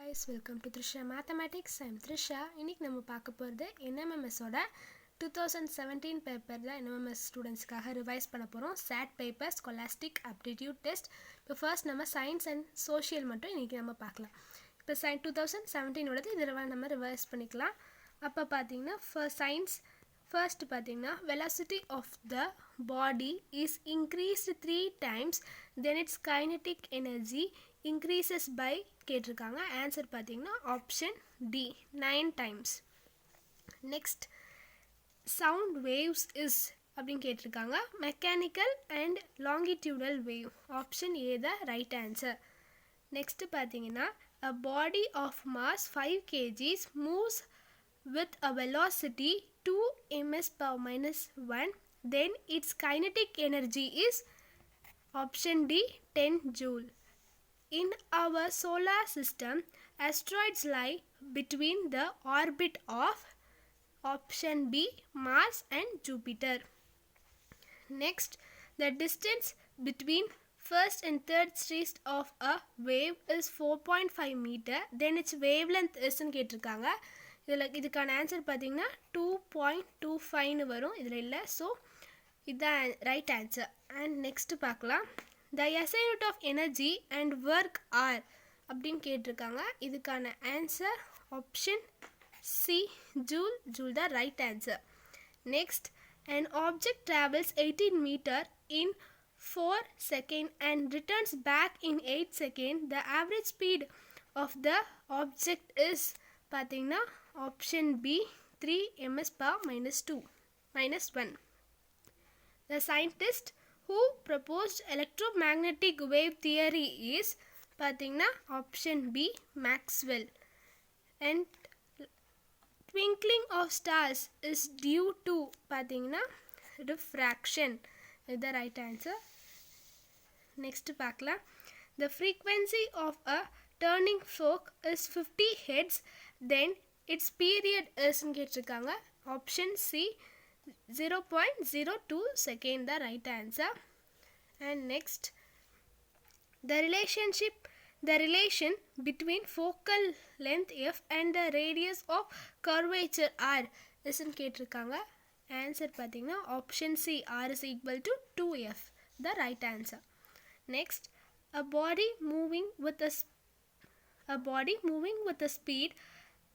guys, welcome to Trisha Mathematics. I'm Trisha. இன்னைக்கு நம்ம பார்க்க போகிறது NMMS ஓட 2017 பேப்பர் தான் NMMS ஸ்டூடெண்ட்ஸ்க்காக ரிவைஸ் பண்ண போகிறோம். SAT paper scholastic aptitude test. இப்போ ஃபர்ஸ்ட் நம்ம சயின்ஸ் அண்ட் சோஷியல் மட்டும் இன்றைக்கி நம்ம பார்க்கலாம். இப்போ 2017ஓடது இதில் நம்ம ரிவைஸ் பண்ணிக்கலாம். அப்போ பார்த்தீங்கன்னா சயின்ஸ் ஃபர்ஸ்ட் பார்த்தீங்கன்னா velocity of the body is increased 3 times, then its kinetic energy increases by கேட்டிருக்காங்க. ஆன்சர் பார்த்தீங்கன்னா option D 9 times. Next sound waves is அப்படின்னு கேட்டிருக்காங்க. Mechanical and longitudinal wave, option A the right answer. Next பார்த்தீங்கன்னா a body of mass 5 kgs moves with a velocity 2 ms per minus 1, then its kinetic energy is option D 10 joule. In our solar system, asteroids lie between the orbit of option B Mars and Jupiter. Next, the distance between first and third stage of a wave is 4.5 meter, then its wavelength is ன்னு கேட்டிருக்காங்க. இதுக்கான answer பார்த்தீங்கன்னா 2.25 வரும், இதில் இல்லை. So இதுதான் right answer. And next பார்க்கலாம். The SI unit of energy and work are அப்படின்னு கேட்டிருக்காங்க. இதுக்கான answer option C joule. Joule the right answer. Next, an object travels 18 meter in 4 seconds and returns back in 8 seconds. The average speed of the object is பார்த்தீங்கன்னா option B 3 ms per minus 1. The scientist who proposed electromagnetic wave theory is பார்த்தீங்கன்னா option B Maxwell. And twinkling of stars is due to பார்த்தீங்கன்னா refraction. is the right answer. Next பார்க்கலாம். The frequency of a turning fork is 50 Hz, then its period is ன்னு கேட்டிருக்காங்க. Option C 0.02 second the right answer. And next, the relation between focal length f and the radius of curvature r is ன்னு கேட்டிருக்காங்க. Answer பார்த்தீங்கன்னா option C r is equal to 2f, the right answer. Next, a body moving with a speed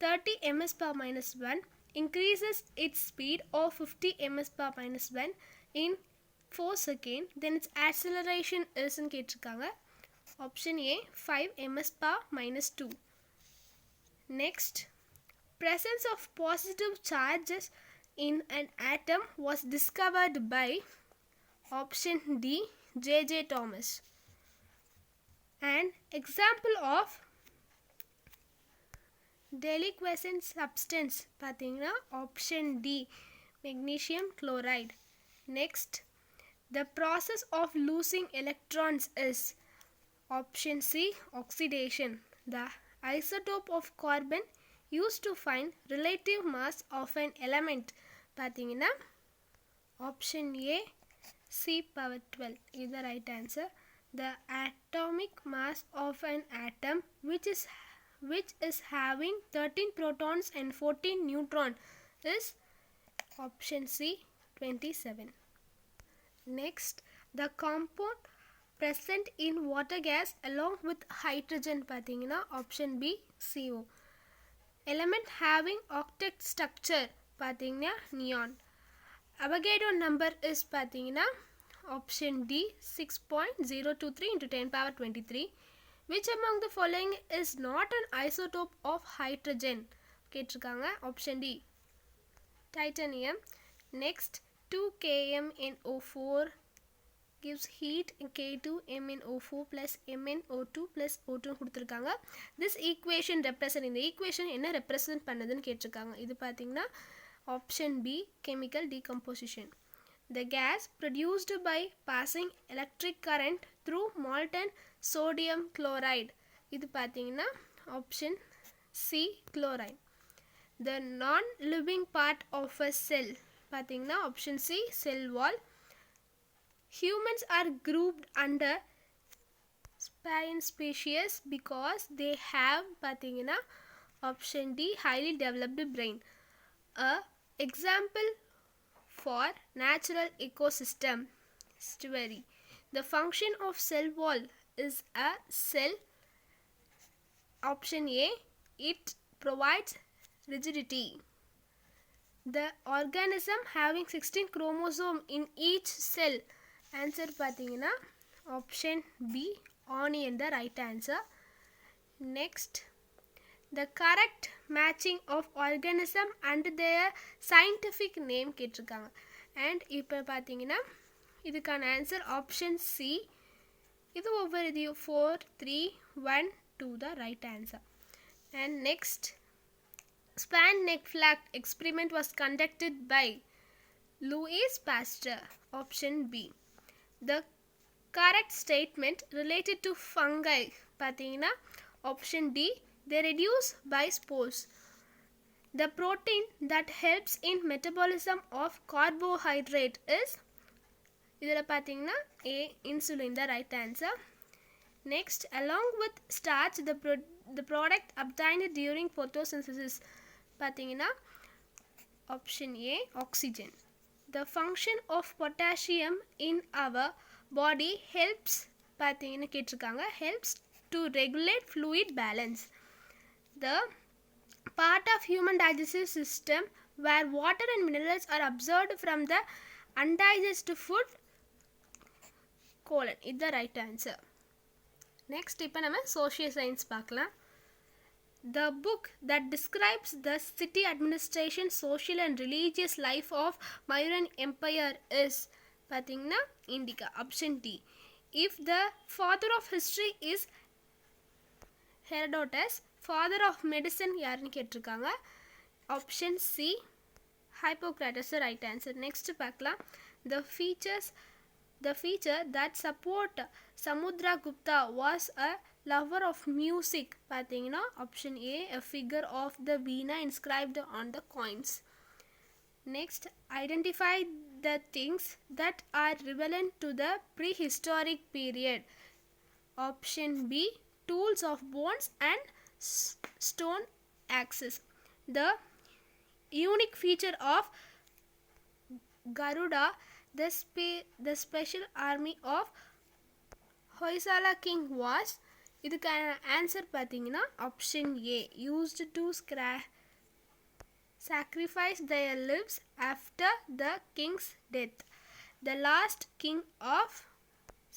30 ms per minus 1 increases its speed of 50 ms per minus 1 in 4 seconds, then its acceleration is ன்னு கேட்டிருக்காங்க. Option A 5 ms per minus 2. Next, presence of positive charges in an atom was discovered by option D J.J. Thomas. An example of deliquescent substance பார்த்தீங்கன்னா option D magnesium chloride. Next, the process of losing electrons is option C oxidation. The isotope of carbon used to find relative mass of an element பார்த்தீங்கன்னா option A C power 12 is the right answer. The atomic mass of an atom which is having 13 protons and 14 neutrons is option C 27. Next, the compound present in water gas along with hydrogen பார்த்தீங்கன்னா option B CO. Element having octet structure பார்த்தீங்கன்னா neon. Avogadro number is பார்த்தீங்கன்னா option D 6.023 into 10 power 23. Which among the following is not an isotope of hydrogen கேட்டிருக்காங்க. Option D titanium. Next, 2KMnO4 gives heat K2MnO4 plus MnO2 plus O2 கொடுத்துருக்காங்க. This equation represent, இந்த equation என்ன represent பண்ணுதுன்னு கேட்டிருக்காங்க. இது பார்த்தீங்கன்னா option B chemical decomposition. The gas produced by passing electric current through molten sodium chloride இது பார்த்தீங்கன்னா option C chlorine. The non-living part of a cell பார்த்தீங்கன்னா option C cell wall. Humans are grouped under parent species because they have பார்த்தீங்கன்னா option D highly developed brain. A example for natural ecosystem estuary. The function of cell wall is a cell. Option A, it provides rigidity. The organism having 16 chromosomes in each cell. Answer பார்த்தீங்கன்னா option B, onion the right answer. Next, the correct matching of organism and their scientific name கேட்டிருக்காங்க. And இப்போ பார்த்தீங்கன்னா இதுக்கான answer option C. இது ஒவ்வொரு இதையும் 4 3 1 2 the right answer. And next, span neck flap experiment was conducted by Louis Pasteur. Option B. The correct statement related to fungi பார்த்தீங்கன்னா option D, they reduce by spores. The protein that helps in metabolism of carbohydrate is இதில் பார்த்தீங்கன்னா A, insulin the right answer. Next, along with starch, the product obtained during photosynthesis பார்த்தீங்கன்னா option A, oxygen. The function of potassium in our body helps பார்த்தீங்கன்னா கேட்டிருக்காங்க helps to regulate fluid balance. The part of human digestive system where water and minerals are absorbed from the undigested food colon is the right answer. Next, இப்போ நம்ம social science பார்க்கலாம். The book that describes the city administration, social and religious life of Mauryan Empire is பார்த்தீங்கன்னா Indica. Option D. If the father of history is Herodotus, father of medicine யாருன்னு கேட்டிருக்காங்க. Option C, Hippocrates the right answer. Next பார்க்கலாம். The feature that support Samudragupta was a lover of music பார்த்தீங்கன்னா option A, a figure of the Veena inscribed on the coins. Next, identify the things that are relevant to the prehistoric period. Option B, tools of bones and stone axes. The unique feature of Garuda, the special army of Hoysala king was இதுக்கான answer பார்த்தீங்கன்னா option A, used to sacrifice their lives after the king's death. The last king of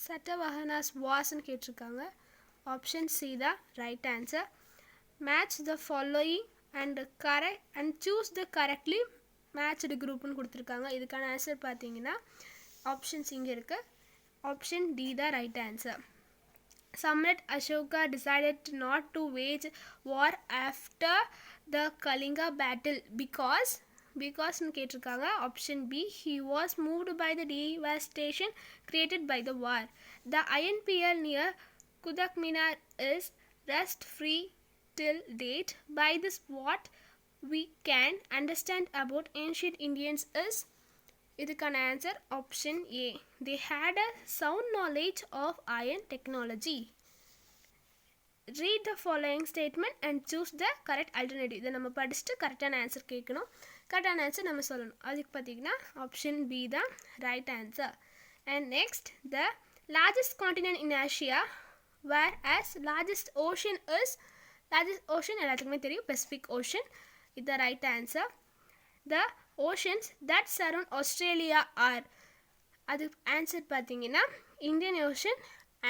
Satavahanas was ன்னு கேட்டிருக்காங்க. Option C the right answer. Match the following and choose the correctly matched group ன்னு கொடுத்திருக்காங்க. இதுக்கான answer பார்த்தீங்கன்னா options இங்கே இருக்கு. Option D the right answer. Samrat Ashoka decided not to wage war after the Kalinga battle because ன்னு கேட்டிருக்காங்க. Option B, he was moved by the devastation created by the war. The iron pier near Kudak Minar is rust free till date. By this, what we can understand about ancient Indians is இதுக்கான answer option A, they had a sound knowledge of iron technology. Read the following statement and choose the correct alternative. இதை நம்ம படிச்சுட்டு கரெக்டான answer கேட்கணும். கரெக்டான answer நம்ம சொல்லணும். அதுக்கு பார்த்தீங்கன்னா option B தான் right answer. And next, the largest continent in Asia, whereas largest ocean எல்லாத்துக்குமே தெரியும் Pacific Ocean is the right answer. The oceans that surround Australia are அது ஆன்சர் பார்த்தீங்கன்னா Indian Ocean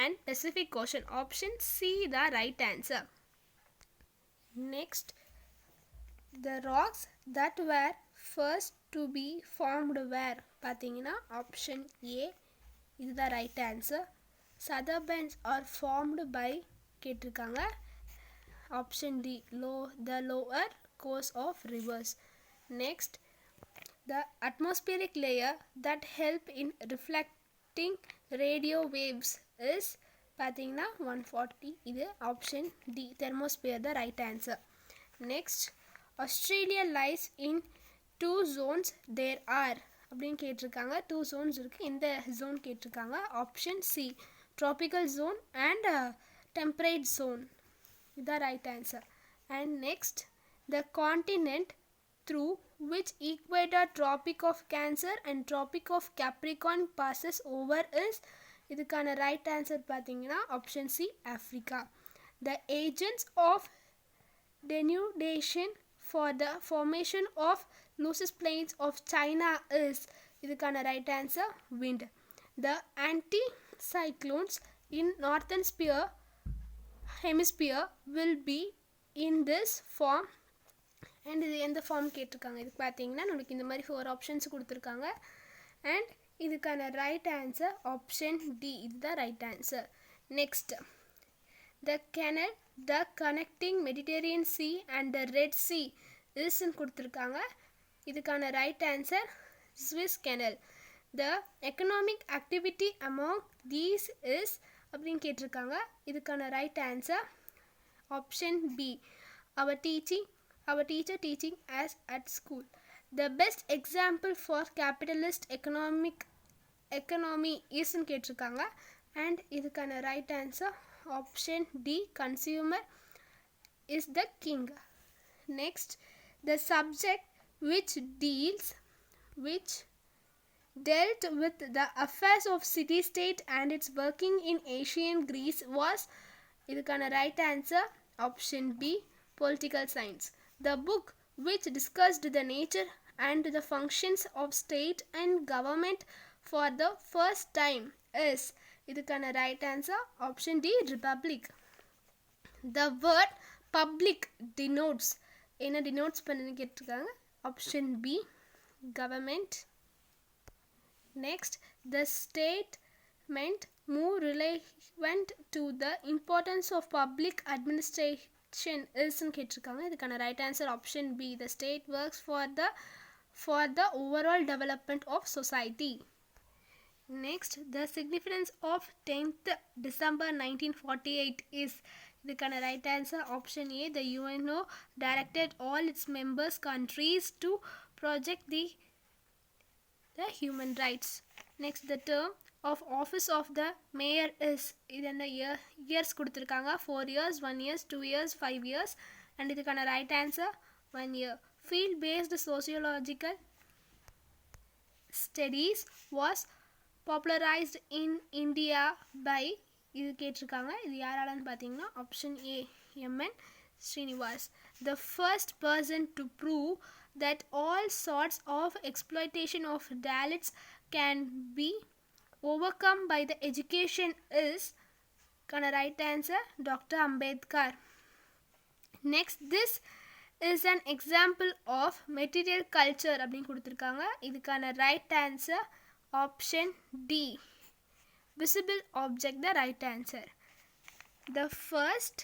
and Pacific Ocean. Option C the right answer. Next, the rocks that were first to be formed were பார்த்தீங்கன்னா option A is the right answer. Sunderbans are formed by கேட்டிருக்காங்க. Option D, the lower course of rivers. Next, the atmospheric layer that help in reflecting radio waves is பார்த்தீங்கன்னா 140. இது option D, thermosphere the right answer. Next, Australia lies in 2 zones. There are அப்படின்னு கேட்டிருக்காங்க. 2 zones இருக்கு. இந்த zone கேட்டிருக்காங்க. Option C, tropical zone and temperate zone. The right answer. And next, the continent through which equator, tropic of Cancer and tropic of Capricorn passes over is, இதுக்கான right answer பார்த்தீங்கன்னா option C, Africa. The agents of denudation for the formation of loess plains of China is, இதுக்கான right answer, wind. The anticyclones in northern hemisphere will be in this form. and இது எந்த form கேட்டிருக்காங்க, இதுக்கு பார்த்தீங்கன்னா நம்மளுக்கு இந்த மாதிரி 4 options கொடுத்துருக்காங்க. அண்ட் இதுக்கான ரைட் ஆன்சர் ஆப்ஷன் டி, இதுதான் right answer. Next, the canal the connecting Mediterranean Sea and the Red Sea isன்னு கொடுத்துருக்காங்க. இதுக்கான right answer Suez Canal. The economic activity among these is அப்படின்னு கேட்டிருக்காங்க. இதுக்கான right answer option B, our teacher teaching us at school. The best example for capitalist economy isன்னு கேட்டிருக்காங்க. And இதுக்கான right answer option D, consumer is the king. Next, the subject which dealt with the affairs of city-state and its working in ancient Greece was, இதுக்கான right answer option B, political science. The book which discussed the nature and the functions of state and government for the first time is, இதுக்கான right answer option D, republic. The word public denotes, என்ன denotes பண்ணுன்னு கேட்டிருக்காங்க, option B, government. Next, the statement more relevant to the importance of public administration isன்னு கேட்டிருக்காங்க. இதுக்கான right answer option B, the state works for the overall development of society. Next, the significance of 10th December 1948 is, இதுக்கான right answer option A, the UNO directed all its members countries to project the human rights. Next, the term of office of the mayor is, இது என்ன years கொடுத்துருக்காங்க, 4 years, 1 year, 2 years, 5 years. And இதுக்கான right answer 1 year. Field based sociological studies was popularized in India by, இது கேட்டிருக்காங்க, இது யாராலன்னு பார்த்தீங்கன்னா option A, MN Srinivas. The first person to prove that all sorts of exploitation of Dalits can be overcome by the education is, kana right answer Dr. Ambedkar. Next, this is an example of material culture அப்படின்னு கொடுத்துருக்காங்க. இதுக்கான right answer option D, visible object, the right answer. The first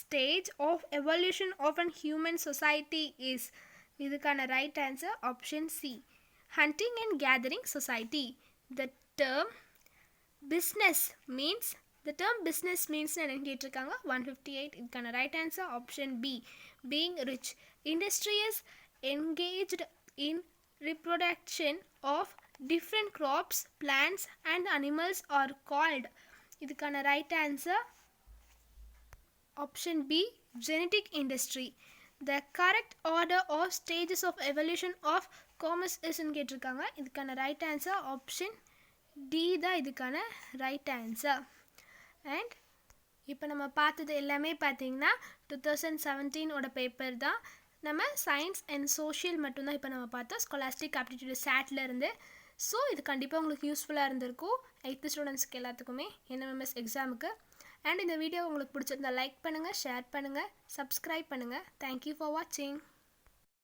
stage of evolution of a human society is, இதுக்கான right answer option C, hunting and gathering society. The term business means என்னன்னு கேட்டிருக்காங்க, 158. இதுக்கான right answer option B, being rich. Industries engaged in reproduction of different crops, plants and animals are called, இதுக்கான right answer option B, genetic industry. The correct order of stages of evolution of commerce isன்னு கேட்டிருக்காங்க. இதுக்கான right answer option D தான் இதுக்கான right answer. And இப்போ நம்ம பார்த்தது எல்லாமே பார்த்தீங்கன்னா 2017 பேப்பர் தான். நம்ம சயின்ஸ் அண்ட் சோஷியல் மட்டும்தான் இப்போ நம்ம பார்த்தோம், ஸ்காலஸ்டிக் ஆப்டிடியூட் SAT-லேருந்து. ஸோ இது கண்டிப்பாக உங்களுக்கு யூஸ்ஃபுல்லாக இருந்திருக்கும் 8th ஸ்டூடெண்ட்ஸ்க்கு எல்லாத்துக்குமே NMMS எக்ஸாமுக்கு. அண்ட் இந்த வீடியோ உங்களுக்கு பிடிச்சிருந்தா லைக் பண்ணுங்கள், ஷேர் பண்ணுங்கள், சப்ஸ்கிரைப் பண்ணுங்கள். தேங்க்யூ ஃபார் வாட்சிங்.